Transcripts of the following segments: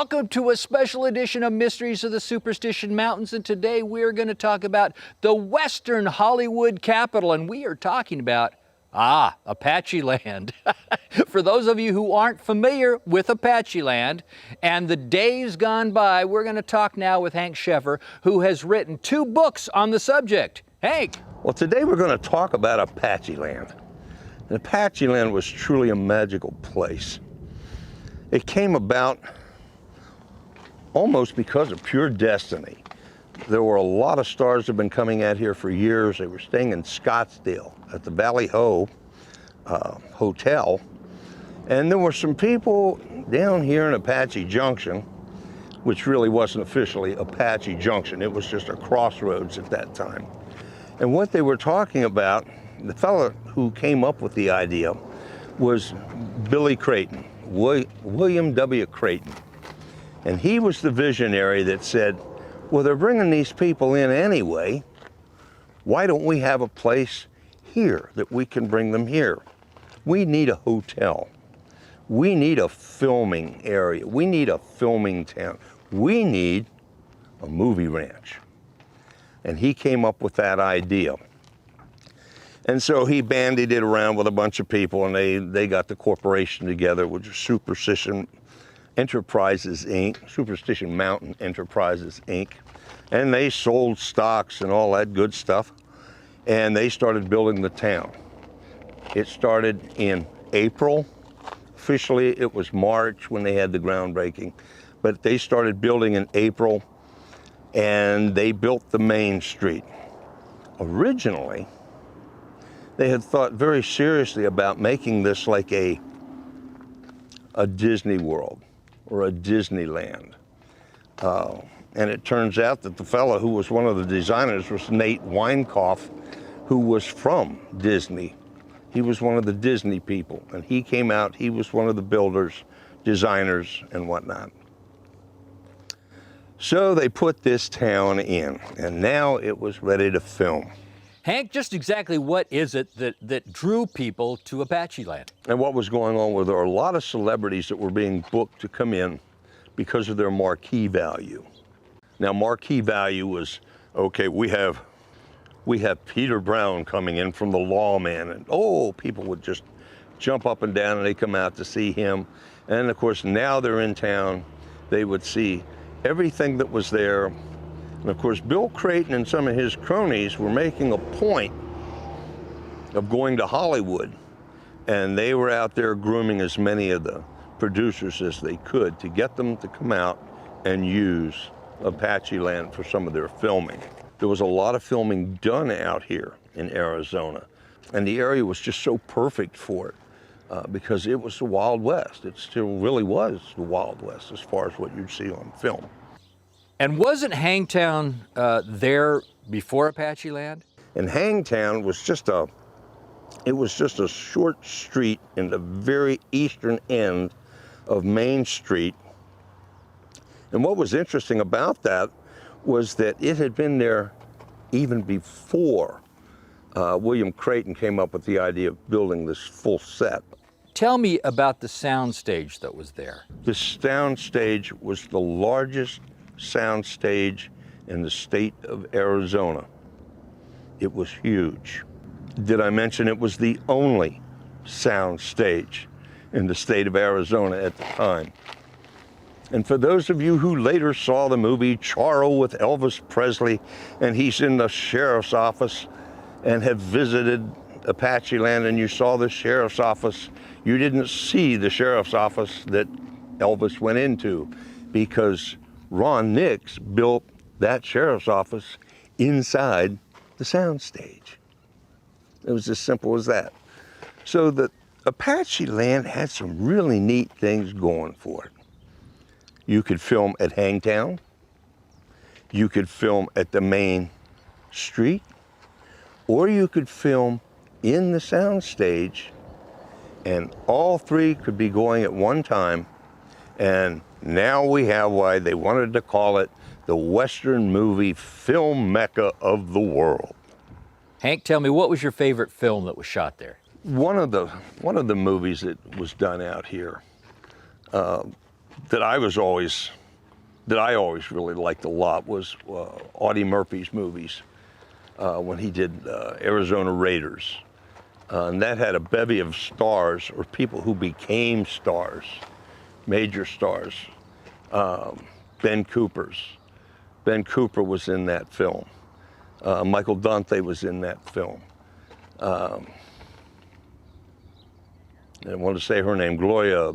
Welcome to a special edition of Mysteries of the Superstition Mountains, and today we're going to talk about the Western Hollywood capital, and we are talking about Apacheland. For those of you who aren't familiar with Apacheland and the days gone by, we're going to talk now with Hank Sheffer, who has written 2 books on the subject. Hank. Well, today we're going to talk about Apacheland. And Apacheland was truly a magical place. It came about almost because of pure destiny. There were a lot of stars that have been coming out here for years. They were staying in Scottsdale at the Valley Hotel. And there were some people down here in Apache Junction, which really wasn't officially Apache Junction. It was just a crossroads at that time. And what they were talking about, the fellow who came up with the idea was Billy Creighton, William W. Creighton. And he was the visionary that said, well, they're bringing these people in anyway. Why don't we have a place here that we can bring them here? We need a hotel. We need a filming area. We need a filming town. We need a movie ranch. And he came up with that idea. And so he bandied it around with a bunch of people, and they got the corporation together, which was Superstition Enterprises, Inc., Superstition Mountain Enterprises, Inc., and they sold stocks and all that good stuff, and they started building the town. It started in April. Officially, it was March when they had the groundbreaking, but they started building in April, and they built the main street. Originally, they had thought very seriously about making this like a Disney World or a Disneyland. And it turns out that the fellow who was one of the designers was Nate Weinkauf, who was from Disney. He was one of the Disney people, and he came out, he was one of the builders, designers, and whatnot. So they put this town in, and now it was ready to film. Hank, just exactly what is it that drew people to Apacheland? And what was going on was there were a lot of celebrities that were being booked to come in because of their marquee value. Now, marquee value was, okay, we have Peter Brown coming in from The Lawman, and people would just jump up and down, and they come out to see him. And of course, now they're in town, they would see everything that was there. And of course, Bill Creighton and some of his cronies were making a point of going to Hollywood, and they were out there grooming as many of the producers as they could to get them to come out and use Apacheland for some of their filming. There was a lot of filming done out here in Arizona, and the area was just so perfect for it because it was the Wild West. It still really was the Wild West as far as what you'd see on film. And wasn't Hangtown there before Apacheland? And Hangtown was just a short street in the very eastern end of Main Street. And what was interesting about that was that it had been there even before William Creighton came up with the idea of building this full set. Tell me about the sound stage that was there. The sound stage was the largest sound stage in the state of Arizona. It was huge. Did I mention it was the only sound stage in the state of Arizona at the time? And for those of you who later saw the movie Charro with Elvis Presley, and he's in the sheriff's office and have visited Apacheland, and you saw the sheriff's office, you didn't see the sheriff's office that Elvis went into, because Ron Nix built that sheriff's office inside the soundstage. It was as simple as that. So the Apacheland had some really neat things going for it. You could film at Hangtown. You could film at the main street, or you could film in the soundstage, and all 3 could be going at one time. And now we have why they wanted to call it the Western movie film mecca of the world. Hank, tell me, what was your favorite film that was shot there? One of the movies that was done out here that I always really liked a lot was Audie Murphy's movies when he did Arizona Raiders. And that had a bevy of stars, or people who became stars, major stars. Ben Cooper was in that film. Michael Dante was in that film. I want to say her name, Gloria.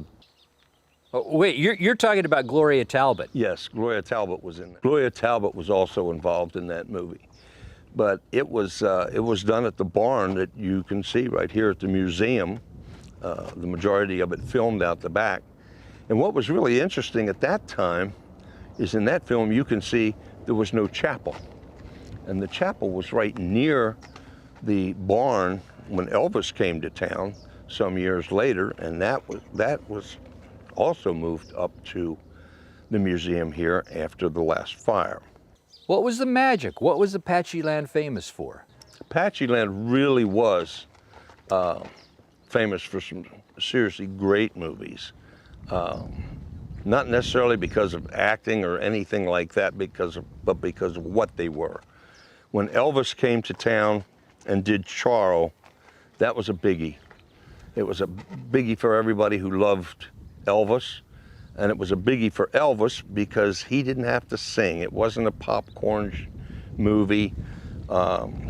Oh, wait, you're talking about Gloria Talbot. Yes, Gloria Talbot was in that. Gloria Talbot was also involved in that movie. But it was done at the barn that you can see right here at the museum. The majority of it filmed out the back. And what was really interesting at that time is in that film you can see there was no chapel. And the chapel was right near the barn when Elvis came to town some years later, and that was also moved up to the museum here after the last fire. What was the magic? What was Apacheland famous for? Apacheland really was famous for some seriously great movies. Not necessarily because of acting or anything like that, but because of what they were. When Elvis came to town and did Charro, that was a biggie. It was a biggie for everybody who loved Elvis, and it was a biggie for Elvis because he didn't have to sing. It wasn't a popcorn movie.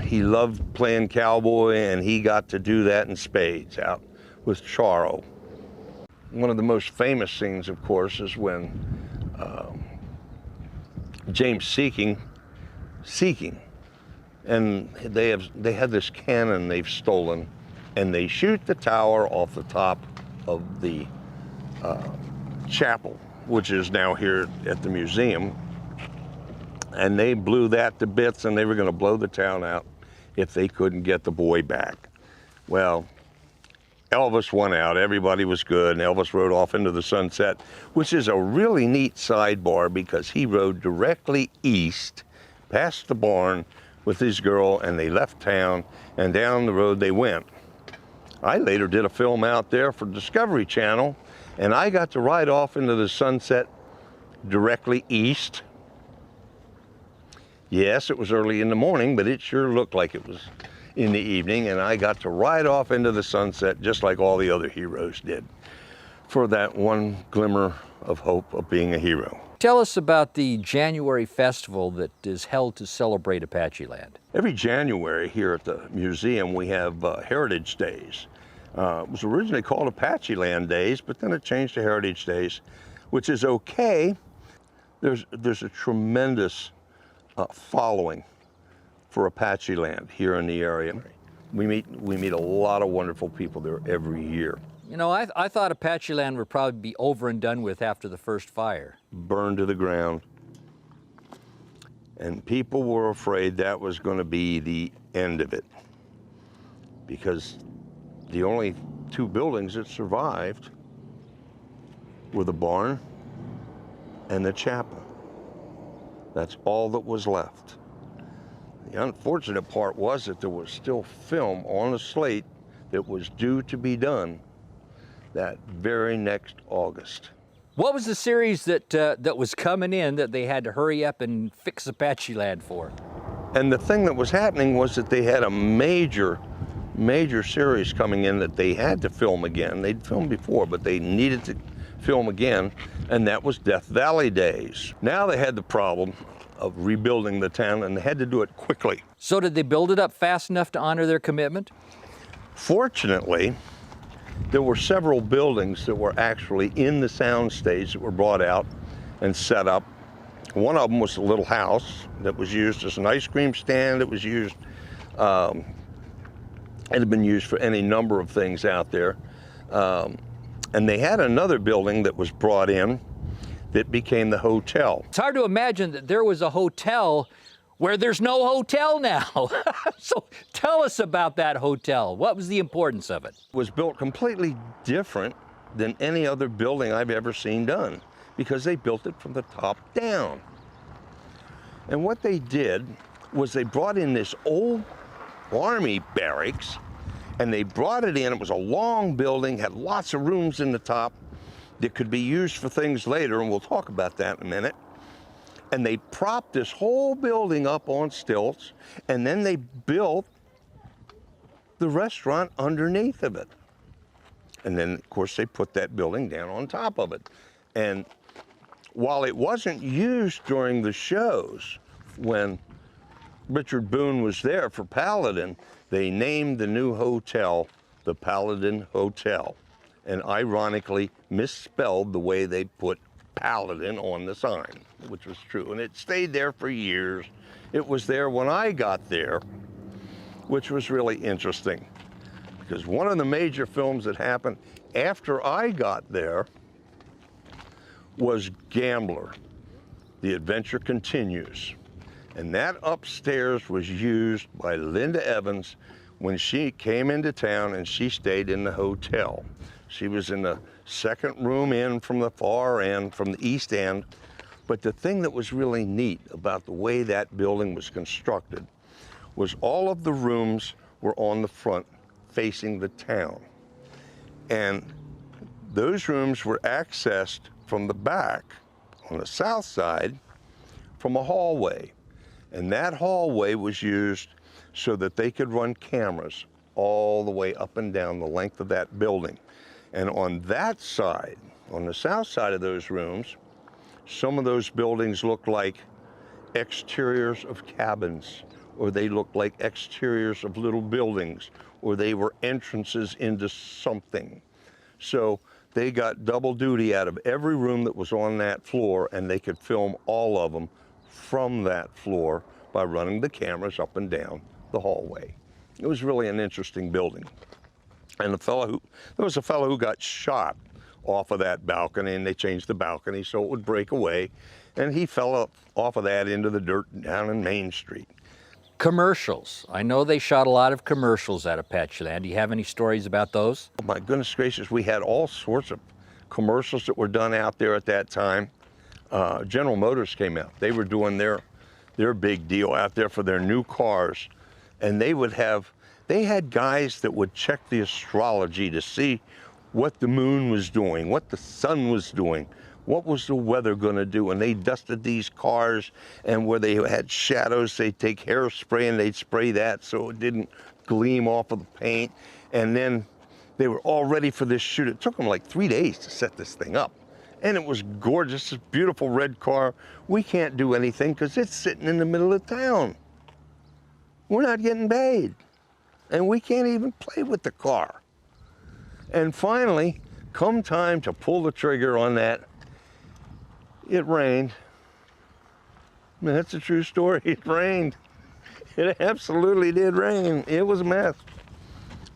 He loved playing cowboy, and he got to do that in spades out with Charro. One of the most famous scenes, of course, is when James Seeking, and they have this cannon they've stolen, and they shoot the tower off the top of the chapel, which is now here at the museum. And they blew that to bits, and they were going to blow the town out if they couldn't get the boy back. Well, Elvis won out, everybody was good, and Elvis rode off into the sunset, which is a really neat sidebar because he rode directly east past the barn with his girl, and they left town, and down the road they went. I later did a film out there for Discovery Channel, and I got to ride off into the sunset directly east. Yes, it was early in the morning, but it sure looked like it was in the evening, and I got to ride off into the sunset just like all the other heroes did, for that one glimmer of hope of being a hero. Tell us about the January festival that is held to celebrate Apacheland. Every January here at the museum we have Heritage Days. It was originally called Apacheland Days, but then it changed to Heritage Days, which is okay. There's a tremendous following for Apacheland here in the area. We meet a lot of wonderful people there every year. You know, I thought Apacheland would probably be over and done with after the first fire. Burned to the ground. And people were afraid that was going to be the end of it, because the only two buildings that survived were the barn and the chapel. That's all that was left. The unfortunate part was that there was still film on a slate that was due to be done that very next August. What was the series that was coming in that they had to hurry up and fix Apacheland for? And the thing that was happening was that they had a major series coming in that they had to film again. They'd filmed before, but they needed to film again, and that was Death Valley Days. Now they had the problem of rebuilding the town, and they had to do it quickly. So did they build it up fast enough to honor their commitment? Fortunately, there were several buildings that were actually in the soundstage that were brought out and set up. One of them was a little house that was used as an ice cream stand. It was used, it had been used for any number of things out there. And they had another building that was brought in that became the hotel. It's hard to imagine that there was a hotel where there's no hotel now. So tell us about that hotel. What was the importance of it? It was built completely different than any other building I've ever seen done, because they built it from the top down. And what they did was they brought in this old army barracks, and they brought it in. It was a long building, had lots of rooms in the top, that could be used for things later, and we'll talk about that in a minute. And they propped this whole building up on stilts, and then they built the restaurant underneath of it. And then, of course, they put that building down on top of it. And while it wasn't used during the shows, when Richard Boone was there for Paladin, they named the new hotel the Paladin Hotel, and ironically misspelled the way they put Paladin on the sign, which was true. And it stayed there for years. It was there when I got there, which was really interesting, because one of the major films that happened after I got there was Gambler, The Adventure Continues. And that upstairs was used by Linda Evans when she came into town, and she stayed in the hotel. She was in the second room in from the far end, from the east end. But the thing that was really neat about the way that building was constructed was all of the rooms were on the front facing the town. And those rooms were accessed from the back on the south side from a hallway. And that hallway was used so that they could run cameras all the way up and down the length of that building. And on that side, on the south side of those rooms, some of those buildings looked like exteriors of cabins, or they looked like exteriors of little buildings, or they were entrances into something. So they got double duty out of every room that was on that floor, and they could film all of them from that floor by running the cameras up and down the hallway. It was really an interesting building. And there was a fellow who got shot off of that balcony, and they changed the balcony so it would break away, and he fell up off of that into the dirt down in Main Street. Commercials. I know they shot a lot of commercials at Apacheland. Do you have any stories about those? Oh my goodness gracious, we had all sorts of commercials that were done out there at that time. General Motors came out. They were doing their big deal out there for their new cars. And they had guys that would check the astrology to see what the moon was doing, what the sun was doing, what was the weather gonna do. And they dusted these cars, and where they had shadows, they'd take hairspray and they'd spray that so it didn't gleam off of the paint. And then they were all ready for this shoot. It took them like 3 days to set this thing up. And it was gorgeous, this beautiful red car. We can't do anything because it's sitting in the middle of town. We're not getting paid. And we can't even play with the car. And finally, come time to pull the trigger on that, it rained. I mean, that's a true story. It rained. It absolutely did rain. It was a mess.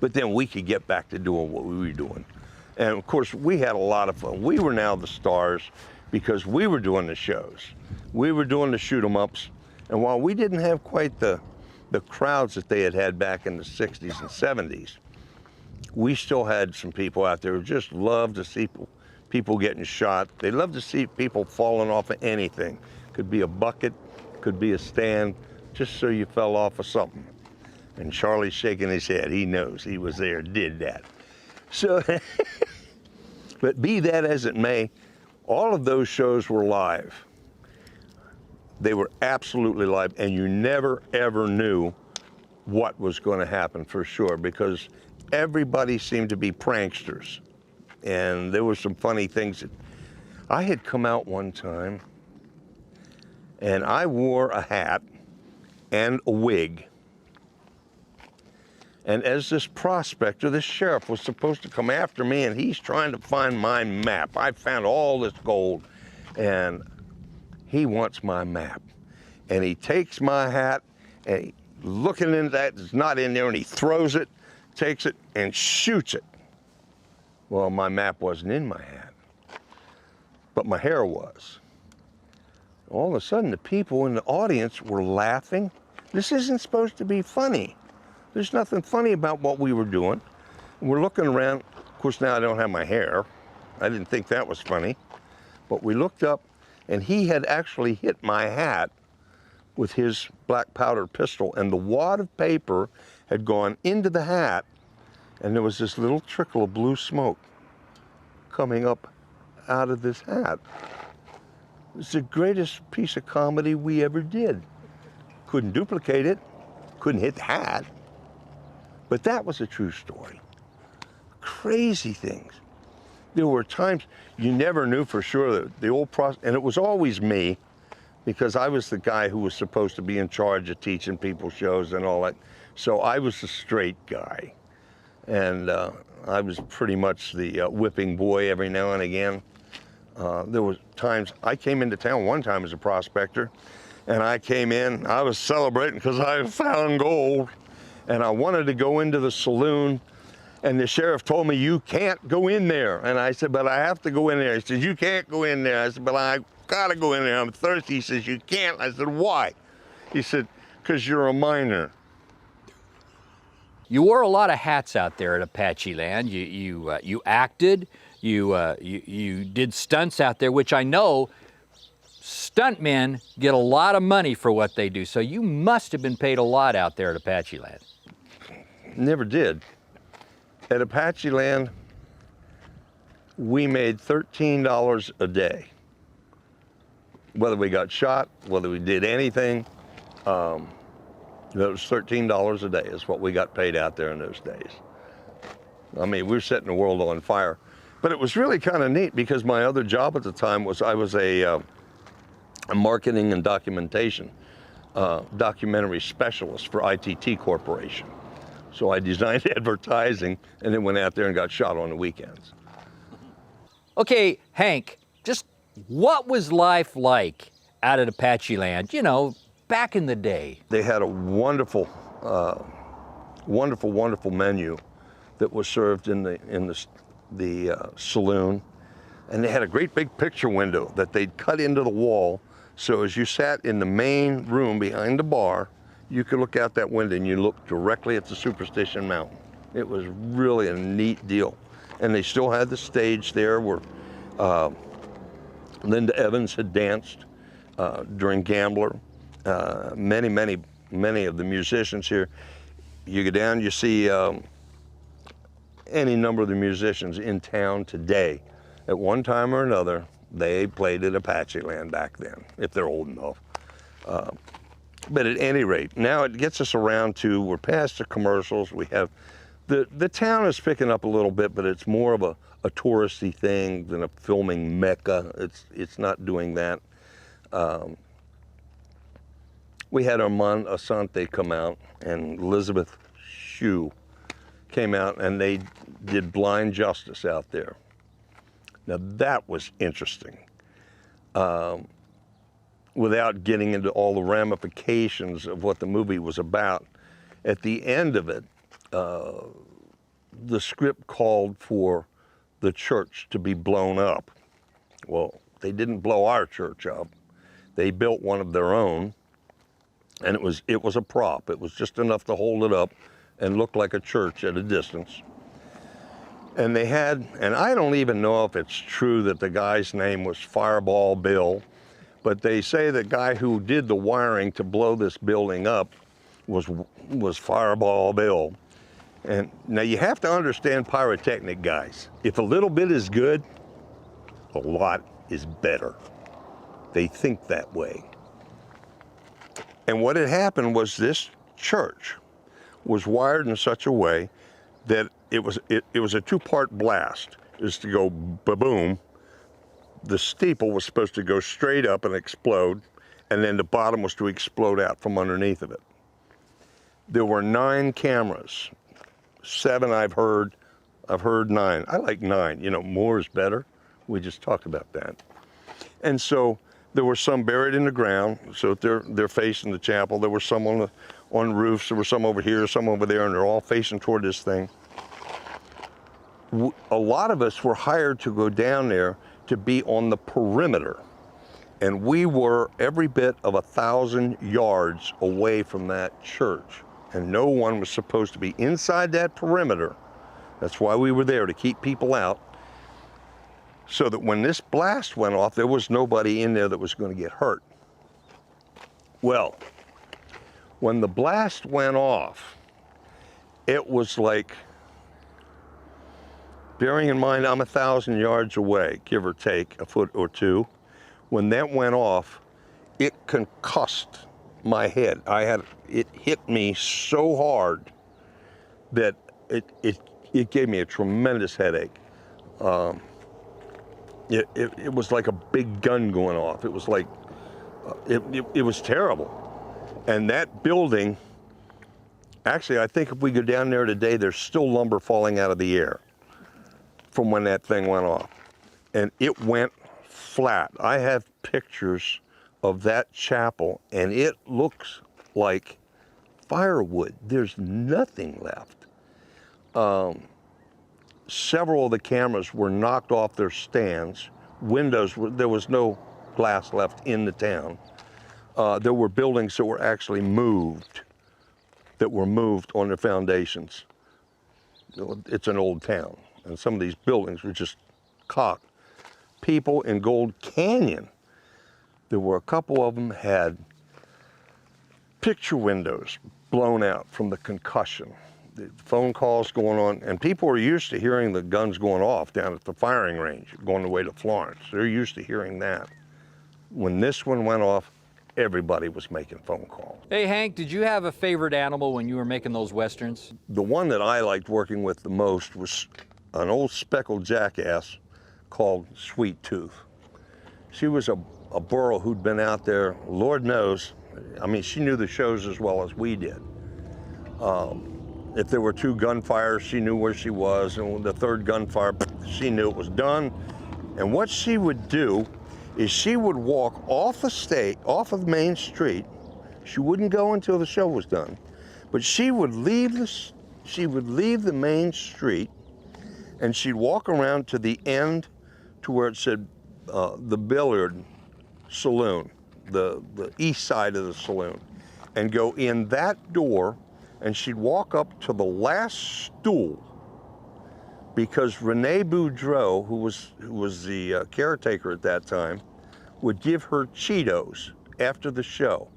But then we could get back to doing what we were doing. And of course, we had a lot of fun. We were now the stars because we were doing the shows. We were doing the shoot 'em ups. And while we didn't have quite the crowds that they had back in the 60s and 70s, we still had some people out there who just loved to see people getting shot. They loved to see people falling off of anything. Could be a bucket, could be a stand, just so you fell off of something. And Charlie's shaking his head. He knows, he was there, did that. So, but be that as it may, all of those shows were live. They were absolutely live, and you never, ever knew what was going to happen for sure, because everybody seemed to be pranksters. And there were some funny things. I had come out one time, and I wore a hat and a wig. And as this prospector, this sheriff was supposed to come after me, and he's trying to find my map. I found all this gold, and he wants my map. And he takes my hat, and he, looking into that, it's not in there, and he throws it, takes it, and shoots it. Well, my map wasn't in my hat, but my hair was. All of a sudden, the people in the audience were laughing. This isn't supposed to be funny. There's nothing funny about what we were doing. We're looking around. Of course, now I don't have my hair. I didn't think that was funny. But we looked up, and he had actually hit my hat with his black powder pistol, and the wad of paper had gone into the hat, and there was this little trickle of blue smoke coming up out of this hat. It's the greatest piece of comedy we ever did. Couldn't duplicate it, couldn't hit the hat, but that was a true story. Crazy things. There were times you never knew for sure that the old process, and it was always me, because I was the guy who was supposed to be in charge of teaching people shows and all that. So I was the straight guy. And I was pretty much the whipping boy every now and again. There was times, I came into town one time as a prospector, and I came in, I was celebrating because I found gold, and I wanted to go into the saloon, and the sheriff told me, you can't go in there. And I said, but I have to go in there. He said, you can't go in there. I said, but I gotta go in there, I'm thirsty. He says, you can't. I said, why? He said, because you're a minor. You wore a lot of hats out there at Apacheland. You acted, you did stunts out there, which I know stuntmen get a lot of money for what they do. So you must have been paid a lot out there at Apacheland. Never did. At Apacheland, we made $13 a day. Whether we got shot, whether we did anything, it was $13 a day is what we got paid out there in those days. I mean, we were setting the world on fire. But it was really kind of neat because my other job at the time was I was a marketing and documentation, documentary specialist for ITT Corporation. So I designed advertising and then went out there and got shot on the weekends. Okay, Hank, just what was life like out at Apacheland, you know, back in the day? They had a wonderful, wonderful menu that was served in the saloon, and they had a great big picture window that they'd cut into the wall. So as you sat in the main room behind the bar, you could look out that window and you looked directly at the Superstition Mountain. It was really a neat deal. And they still had the stage there where Linda Evans had danced during Gambler. Many of the musicians here. You go down, you see any number of the musicians in town today. At one time or another, they played at Apacheland back then, if they're old enough. But at any rate, now it gets us around to, we're past the commercials. We have, the town is picking up a little bit, but it's more of a touristy thing than a filming mecca. It's not doing that. We had Armand Asante come out, and Elizabeth Shue came out, and they did Blind Justice out there. Now that was interesting. Without getting into all the ramifications of what the movie was about, at the end of it, the script called for the church to be blown up. Well, they didn't blow our church up. They built one of their own, and it was a prop. It was just enough to hold it up and look like a church at a distance. And they had, and I don't even know if it's true that the guy's name was Fireball Bill, but they say the guy who did the wiring to blow this building up was Fireball Bill. And now you have to understand pyrotechnic, guys. If a little bit is good, a lot is better. They think that way. And what had happened was this church was wired in such a way that it was a two-part blast. It was to go ba-boom. The steeple was supposed to go straight up and explode, and then the bottom was to explode out from underneath of it. There were 9 cameras. 7 I've heard 9. I like 9, you know, more is better. We just talked about that. And so there were some buried in the ground, so they're facing the chapel. There were some on roofs, there were some over here, some over there, and they're all facing toward this thing. A lot of us were hired to go down there to be on the perimeter. And we were every bit of 1,000 yards away from that church. And no one was supposed to be inside that perimeter. That's why we were there, to keep people out. So that when this blast went off, there was nobody in there that was going to get hurt. Well, when the blast went off, it was like Bearing in mind I'm 1,000 yards away, give or take a foot or two, when that went off, it concussed my head. It hit me so hard that it gave me a tremendous headache. It was like a big gun going off. It was like, it was terrible. And that building, actually, I think if we go down there today, there's still lumber falling out of the air from when that thing went off. And it went flat. I have pictures of that chapel, and it looks like firewood. There's nothing left. Several of the cameras were knocked off their stands. There was no glass left in the town. There were buildings that were actually moved, on their foundations. It's an old town, and some of these buildings were just cocked. People in Gold Canyon, there were a couple of them had picture windows blown out from the concussion. The phone calls going on, and people are used to hearing the guns going off down at the firing range, going away to Florence. They're used to hearing that. When this one went off, everybody was making phone calls. Hey, Hank, did you have a favorite animal when you were making those Westerns? The one that I liked working with the most was an old speckled jackass called Sweet Tooth. She was a burro who'd been out there, Lord knows, I mean, she knew the shows as well as we did. If there were two gunfires, she knew where she was, and the third gunfire, she knew it was done. And what she would do is she would walk off of Main Street. She wouldn't go until the show was done, but she would leave the main street, and she'd walk around to the end to where it said the billiard saloon, the east side of the saloon, and go in that door, and she'd walk up to the last stool, because Rene Boudreau, who was the caretaker at that time, would give her Cheetos after the show.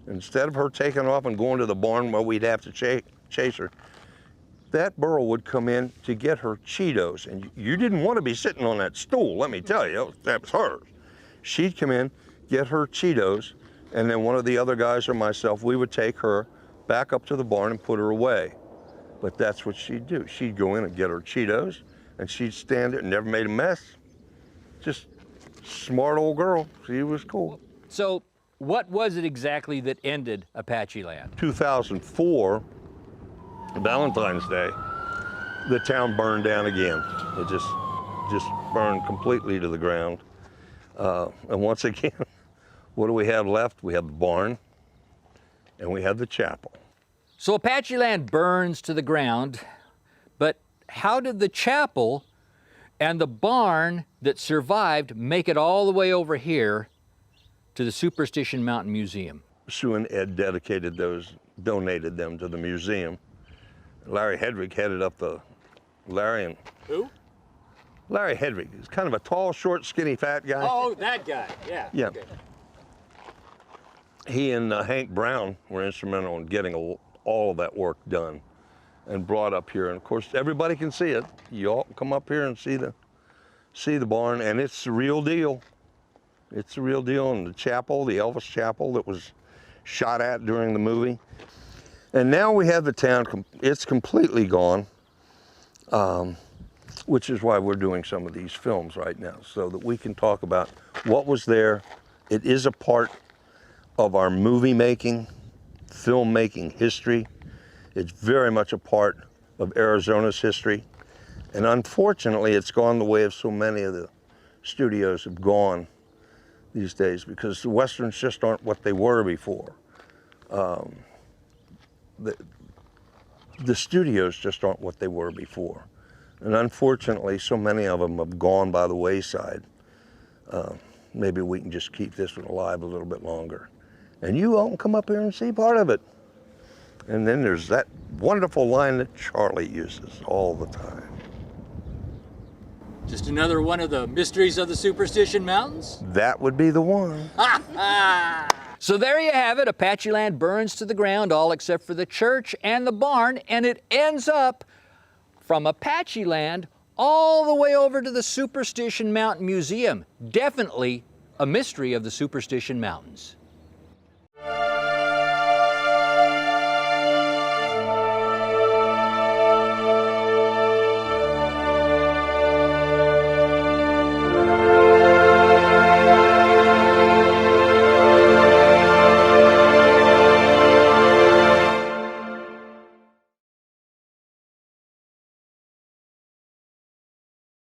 Instead of her taking off and going to the barn where we'd have to chase her, that burro would come in to get her Cheetos. And you didn't want to be sitting on that stool, let me tell you, that was hers. She'd come in, get her Cheetos, and then one of the other guys or myself, we would take her back up to the barn and put her away. But that's what she'd do. She'd go in and get her Cheetos, and she'd stand there, never made a mess. Just smart old girl. She was cool. So what was it exactly that ended Apacheland? 2004, Valentine's Day, the town burned down again. It just burned completely to the ground. And once again, what do we have left? We have the barn, and we have the chapel. So Apacheland burns to the ground, but how did the chapel and the barn that survived make it all the way over here to the Superstition Mountain Museum? Sue and Ed donated them to the museum. Larry Hedrick headed up the, Who? Larry Hedrick. He's kind of a tall, short, skinny, fat guy. Oh, that guy, yeah. Yeah. Okay. He and Hank Brown were instrumental in getting all of that work done and brought up here. And of course, everybody can see it. You all can come up here and see the barn, and it's the real deal. It's the real deal. And the chapel, the Elvis Chapel that was shot at during the movie. And now we have the town, it's completely gone, which is why we're doing some of these films right now, so that we can talk about what was there. It is a part of our movie making, filmmaking history. It's very much a part of Arizona's history. And unfortunately, it's gone the way of so many of the studios have gone these days, because the Westerns just aren't what they were before. The studios just aren't what they were before. And unfortunately, so many of them have gone by the wayside. Maybe we can just keep this one alive a little bit longer. And you all can come up here and see part of it. And then there's that wonderful line that Charlie uses all the time. Just another one of the mysteries of the Superstition Mountains? That would be the one. So there you have it. Apacheland burns to the ground, all except for the church and the barn, and it ends up From Apacheland all the way over to the Superstition Mountain Museum. Definitely a mystery of the Superstition Mountains.